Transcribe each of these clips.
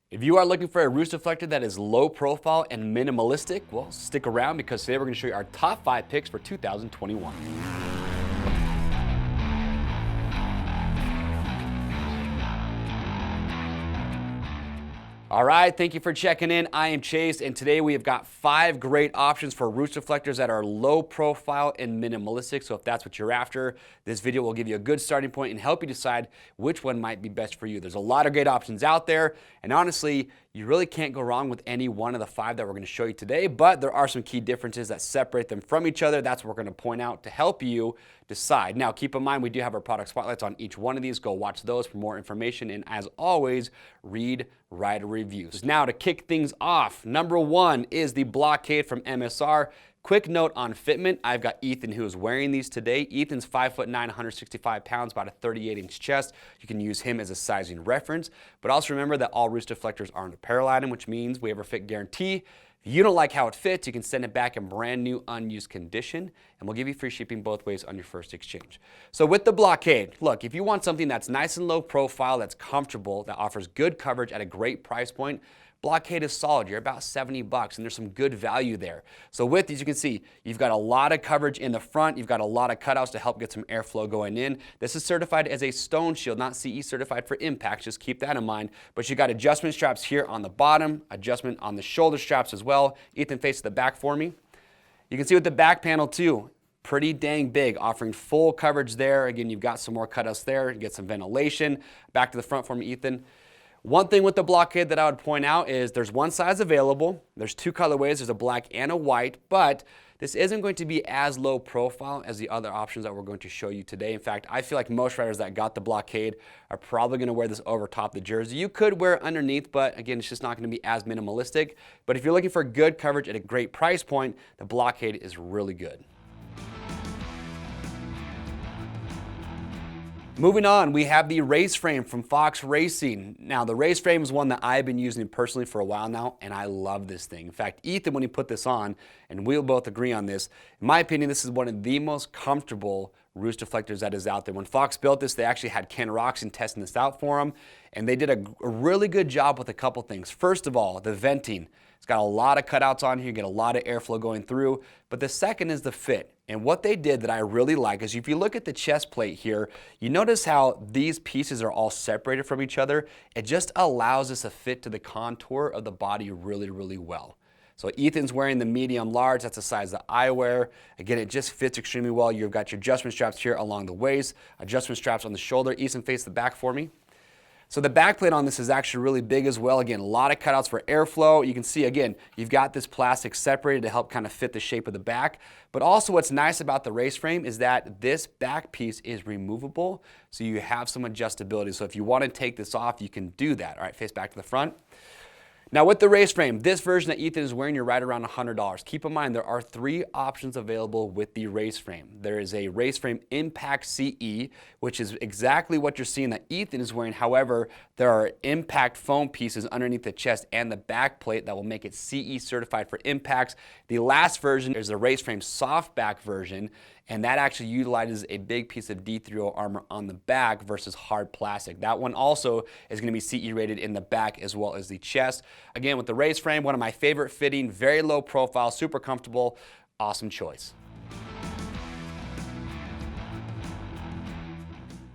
If you are looking for a roost deflector that is low profile and minimalistic, well, stick around because today we're going to show you our top 5 picks for 2021. All right, thank you for checking in. I am Chase, and today we have got 5 great options for roost deflectors that are low profile and minimalistic. So if that's what you're after, this video will give you a good starting point and help you decide which one might be best for you. There's a lot of great options out there, and honestly, you really can't go wrong with any one of the 5 that we're going to show you today, but there are some key differences that separate them from each other. That's what we're going to point out to help you decide. Now, keep in mind, we do have our product spotlights on each one of these. Go watch those for more information, and as always, read rider reviews. Now, to kick things off, number 1 is the Blockade from MSR. Quick note on fitment, I've got Ethan who is wearing these today. Ethan's 5'9", 165 pounds, about a 38-inch chest. You can use him as a sizing reference. But also remember that all roost deflectors are an apparel item, which means we have a fit guarantee. If you don't like how it fits, you can send it back in brand new, unused condition, and we'll give you free shipping both ways on your first exchange. So with the Blockade, look, if you want something that's nice and low profile, that's comfortable, that offers good coverage at a great price point, Blockade is solid. You're about 70 bucks, and there's some good value there. So with these, you can see you've got a lot of coverage in the front. You've got a lot of cutouts to help get some airflow going in. This is certified as a stone shield, not CE certified for impacts. Just keep that in mind. But you got adjustment straps here on the bottom, adjustment on the shoulder straps as well. Ethan, face the back for me. You can see with the back panel too, pretty dang big, offering full coverage there. Again, you've got some more cutouts there. You get some ventilation. Back to the front for me, Ethan. One thing with the Blockade that I would point out is there's one size available. There's 2 colorways. There's a black and a white, but this isn't going to be as low profile as the other options that we're going to show you today. In fact, I feel like most riders that got the Blockade are probably going to wear this over top the jersey. You could wear it underneath, but again, it's just not going to be as minimalistic. But if you're looking for good coverage at a great price point, the Blockade is really good. Moving on, we have the Raceframe from Fox Racing. Now, the Raceframe is one that I've been using personally for a while now, and I love this thing. In fact, Ethan, when he put this on, and we'll both agree on this, in my opinion, this is one of the most comfortable roost deflectors that is out there. When Fox built this, they actually had Ken Roxon testing this out for them, and they did a really good job with a couple things. First of all, the venting. It's got a lot of cutouts on here, you get a lot of airflow going through, but the second is the fit. And what they did that I really like is if you look at the chest plate here, you notice how these pieces are all separated from each other. It just allows us to fit to the contour of the body really, really well. So Ethan's wearing the medium large, that's the size that I wear. Again, it just fits extremely well. You've got your adjustment straps here along the waist, adjustment straps on the shoulder. Ethan, face the back for me. So the back plate on this is actually really big as well. Again, a lot of cutouts for airflow. You can see, again, you've got this plastic separated to help kind of fit the shape of the back. But also what's nice about the Raceframe is that this back piece is removable, so you have some adjustability. So if you want to take this off, you can do that. All right, face back to the front. Now with the Raceframe, this version that Ethan is wearing, you're right around $100. Keep in mind, there are 3 options available with the Raceframe. There is a Raceframe Impact CE, which is exactly what you're seeing that Ethan is wearing. However, there are impact foam pieces underneath the chest and the back plate that will make it CE certified for impacts. The last version is the Raceframe Softback version, and that actually utilizes a big piece of D3O armor on the back versus hard plastic. That one also is going to be CE rated in the back as well as the chest. Again, with the Raceframe, one of my favorite fitting, very low profile, super comfortable, awesome choice.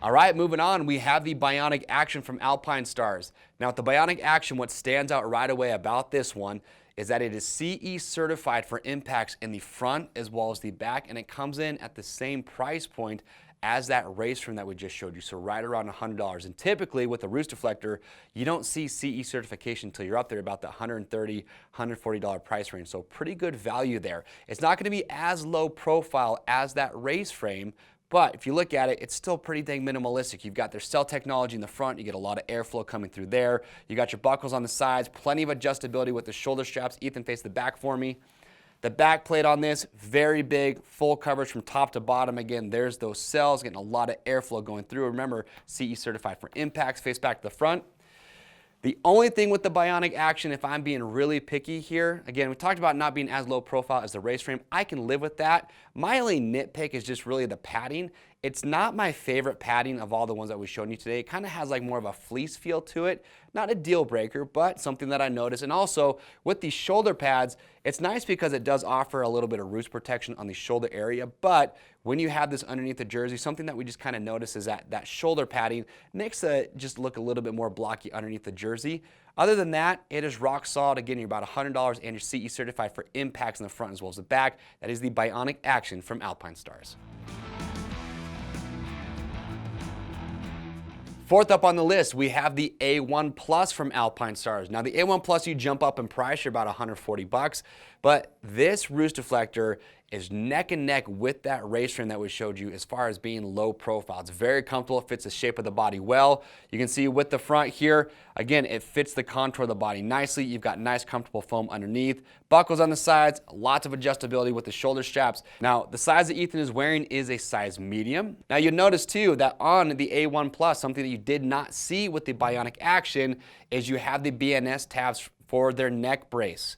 All right, moving on, we have the Bionic Action from Alpinestars. Now with the Bionic Action, what stands out right away about this one is that it is CE certified for impacts in the front as well as the back, and it comes in at the same price point as that Raceframe that we just showed you, so right around $100. And typically with a roost deflector, you don't see CE certification until you're up there about the $130, $140 price range, so pretty good value there. It's not going to be as low profile as that Raceframe, but if you look at it, it's still pretty dang minimalistic. You've got their cell technology in the front. You get a lot of airflow coming through there. You got your buckles on the sides, plenty of adjustability with the shoulder straps. Ethan, face the back for me. The back plate on this, very big, full coverage from top to bottom. Again, there's those cells, getting a lot of airflow going through. Remember, CE certified for impacts. Face back to the front. The only thing with the Bionic Action, if I'm being really picky here, again, we talked about not being as low profile as the Raceframe. I can live with that. My only nitpick is just really the padding. It's not my favorite padding of all the ones that we've shown you today. It kind of has like more of a fleece feel to it. Not a deal breaker, but something that I noticed. And also with these shoulder pads, it's nice because it does offer a little bit of roost protection on the shoulder area. But when you have this underneath the jersey, something that we just kind of notice is that shoulder padding makes it just look a little bit more blocky underneath the jersey. Other than that, it is rock solid. Again, you're about $100 and you're CE certified for impacts in the front as well as the back. That is the Bionic Action from Alpinestars. Fourth up on the list, we have the A-1 Plus from Alpinestars. Now the A-1 Plus, you jump up in price, you're about $140, but this roost deflector is neck and neck with that Raceframe that we showed you as far as being low profile. It's very comfortable, it fits the shape of the body well. You can see with the front here, again, it fits the contour of the body nicely. You've got nice comfortable foam underneath, buckles on the sides, lots of adjustability with the shoulder straps. Now the size that Ethan is wearing is a size medium. Now you'll notice too that on the A-1 Plus, something that you did not see with the Bionic Action is you have the BNS tabs for their neck brace.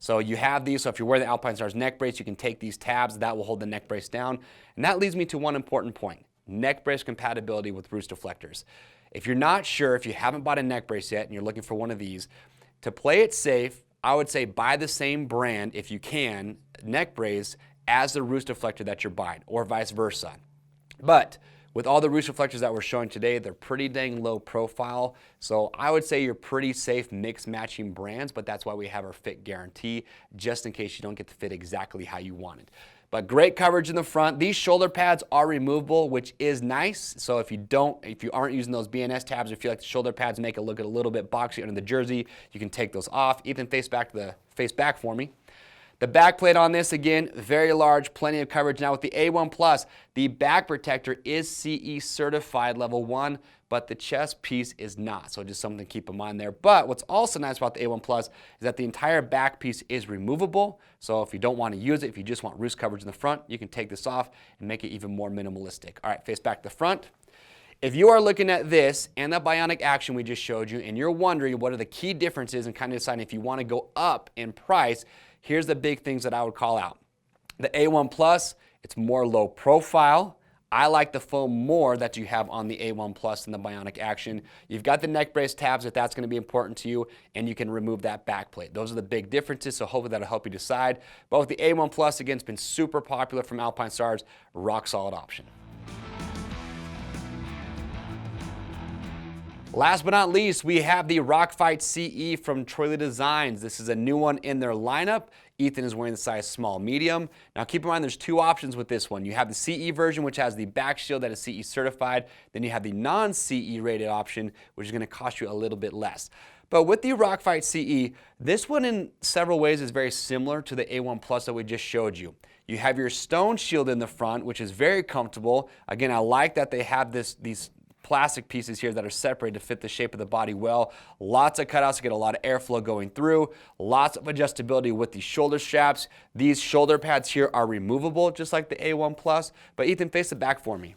So you have these, so if you're wearing the Alpinestars neck brace, you can take these tabs, that will hold the neck brace down. And that leads me to one important point, neck brace compatibility with roost deflectors. If you're not sure, if you haven't bought a neck brace yet and you're looking for one of these, to play it safe, I would say buy the same brand, if you can, neck brace as the roost deflector that you're buying, or vice versa. But with all the roost reflectors that we're showing today, they're pretty dang low profile. So I would say you're pretty safe mix matching brands, but that's why we have our fit guarantee, just in case you don't get the fit exactly how you want it. But great coverage in the front. These shoulder pads are removable, which is nice. So if you aren't using those BNS tabs, or feel like the shoulder pads make it look a little bit boxy under the jersey, you can take those off. Ethan, face back for me. The back plate on this, again, very large, plenty of coverage. Now with the A-1 Plus, the back protector is CE certified level 1, but the chest piece is not. So just something to keep in mind there. But what's also nice about the A-1 Plus is that the entire back piece is removable. So if you don't want to use it, if you just want roost coverage in the front, you can take this off and make it even more minimalistic. All right, face back to the front. If you are looking at this and the Bionic Action we just showed you, and you're wondering what are the key differences and kind of deciding if you want to go up in price, here's the big things that I would call out. The A-1 Plus, it's more low profile. I like the foam more that you have on the A-1 Plus than the Bionic Action. You've got the neck brace tabs if that's going to be important to you, and you can remove that back plate. Those are the big differences, so hopefully that'll help you decide. But with the A-1 Plus, again, it's been super popular from Alpinestars, rock solid option. Last but not least, we have the Rockfight CE from Troy Designs. This is a new one in their lineup. Ethan is wearing the size small medium. Now keep in mind there's two options with this one. You have the CE version, which has the back shield that is CE certified. Then you have the non-CE rated option, which is going to cost you a little bit less. But with the Rockfight CE, this one in several ways is very similar to the A-1 Plus that we just showed you. You have your stone shield in the front, which is very comfortable. Again, I like that they have these plastic pieces here that are separated to fit the shape of the body well. Lots of cutouts to get a lot of airflow going through. Lots of adjustability with these shoulder straps. These shoulder pads here are removable, just like the A-1 Plus. But Ethan, face the back for me.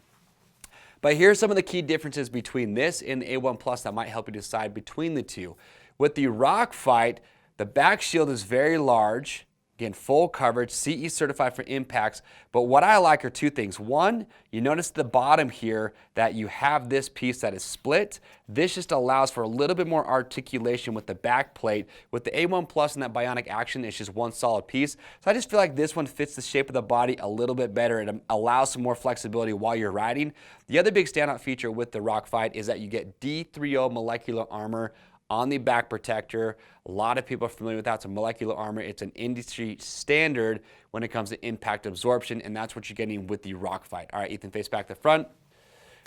But here's some of the key differences between this and the A-1 Plus that might help you decide between the two. With the Rockfight, the back shield is very large. Again, full coverage, CE certified for impacts. But what I like are two things. One, you notice the bottom here that you have this piece that is split. This just allows for a little bit more articulation with the back plate. With the A-1 Plus and that Bionic Action, it's just one solid piece. So I just feel like this one fits the shape of the body a little bit better. It allows some more flexibility while you're riding. The other big standout feature with the Rockfight is that you get D3O molecular armor on the back protector. A lot of people are familiar with that. It's a molecular armor. It's an industry standard when it comes to impact absorption, and that's what you're getting with the Rockfight. All right, Ethan, face back to front.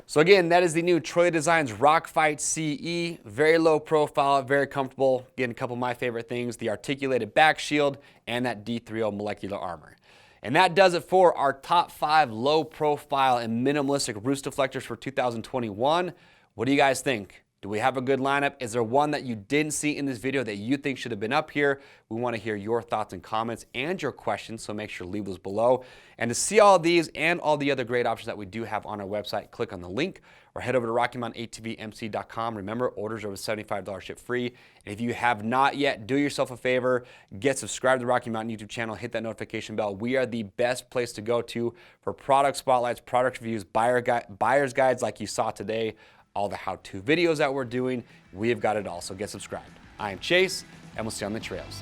So again, that is the new Troy Designs Rockfight CE. Very low profile, very comfortable. Again, a couple of my favorite things, the articulated back shield and that D3O molecular armor. And that does it for our top 5 low profile and minimalistic roost deflectors for 2021. What do you guys think? Do we have a good lineup? Is there one that you didn't see in this video that you think should have been up here? We want to hear your thoughts and comments and your questions, so make sure to leave those below. And to see all these and all the other great options that we do have on our website, click on the link or head over to RockyMountainATVMC.com. Remember, orders over $75 ship free. And if you have not yet, do yourself a favor, get subscribed to the Rocky Mountain YouTube channel, hit that notification bell. We are the best place to go to for product spotlights, product reviews, buyer's guides like you saw today, all the how-to videos that we're doing. We have got it all, so get subscribed. I am Chase, and we'll see you on the trails.